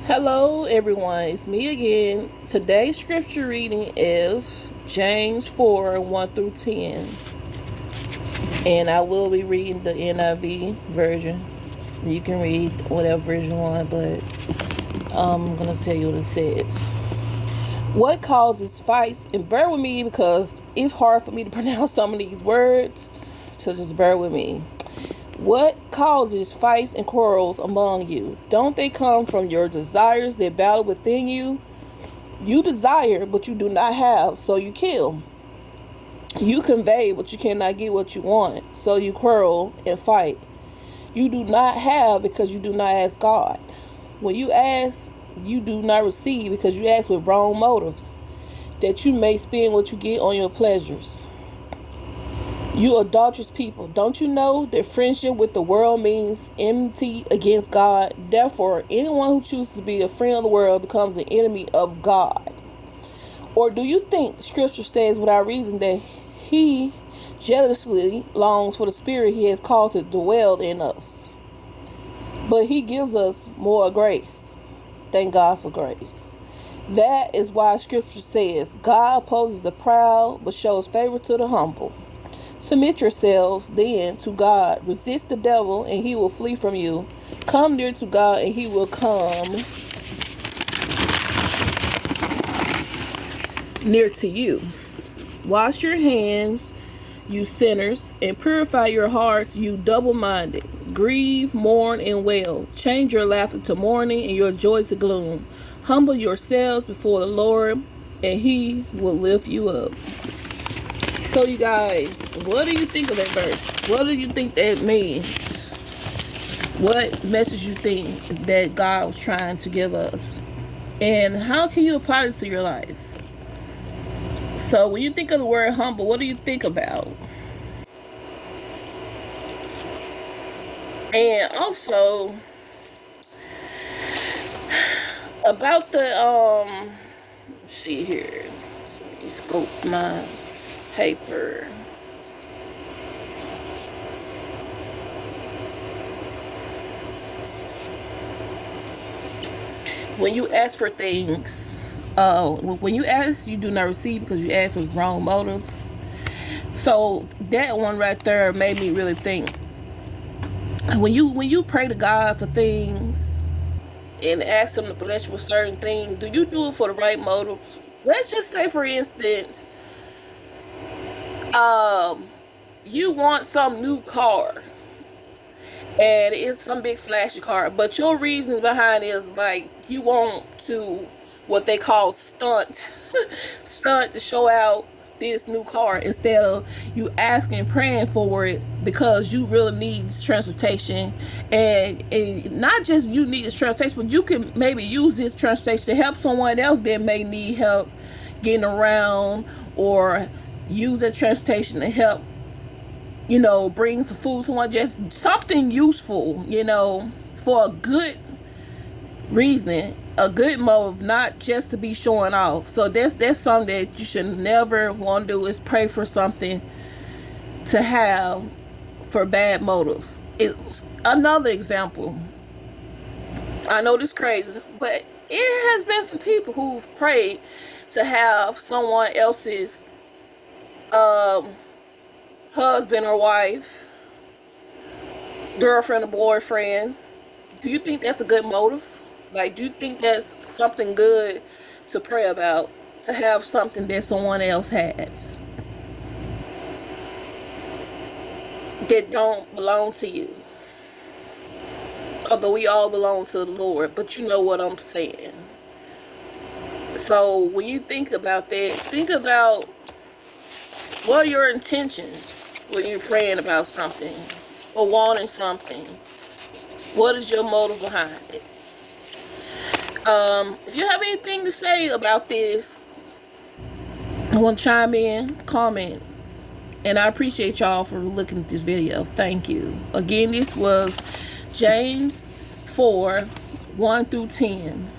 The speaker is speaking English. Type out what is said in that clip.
Hello everyone, it's me again. Today's scripture reading is James 4 1 through 10. And I will be reading the NIV version. You can read whatever version you want, but I'm going to tell you what it says. What causes fights? And bear with me because it's hard for me to pronounce some of these words. So just bear with me. What causes fights and quarrels among you? Don't they come from your desires that battle within you? You desire, but you do not have, so you kill. You convey, but you cannot get what you want, so you quarrel and fight. You do not have because you do not ask God. When you ask, you do not receive because you ask with wrong motives, that you may spend what you get on your pleasures. You adulterous people, don't you know that friendship with the world means enmity against God? Therefore, anyone who chooses to be a friend of the world becomes an enemy of God. Or do you think Scripture says without reason that He jealously longs for the Spirit He has called to dwell in us? But He gives us more grace. Thank God for grace. That is why Scripture says, God opposes the proud but shows favor to the humble. Submit yourselves then to God. Resist the devil and he will flee from you. Come near to God and he will come near to you. Wash your hands, you sinners, and purify your hearts, you double-minded. Grieve, mourn, and wail. Change your laughter to mourning and your joy to gloom. Humble yourselves before the Lord and he will lift you up. So you guys, what do you think of that verse? What do you think that means? What message you think that God was trying to give us? And how can you apply this to your life? So when you think of the word humble, what do you think about? And also about the let's see here. So let me scope my paper. When you ask for things, when you ask, you do not receive because you ask with wrong motives. So that one right there made me really think. When you pray to God for things and ask Him to bless you with certain things, do you do it for the right motives? Let's just say, for instance, you want some new car and it's some big flashy car, but your reason behind it is like you want to what they call stunt stunt to show out this new car instead of you asking, praying for it because you really need transportation. And not just you need this transportation, but you can maybe use this transportation to help someone else that may need help getting around, or use that transportation to help, bring some food to someone, just something useful, for a good reason, a good motive, not just to be showing off. So that's something that you should never want to do, is pray for something to have for bad motives. It's another example. I know this is crazy, but it has been some people who've prayed to have someone else's husband or wife, girlfriend or boyfriend. Do you think that's a good motive? Like, do you think that's something good to pray about, to have something that someone else has that don't belong to you? Although we all belong to the Lord, but you know what I'm saying. So when you think about that, think about what are your intentions when you're praying about something or wanting something. What is your motive behind it? If you have anything to say about this, I want to chime in, comment, and I appreciate y'all for looking at this video. Thank you. Again, this was James 4 1 through 10.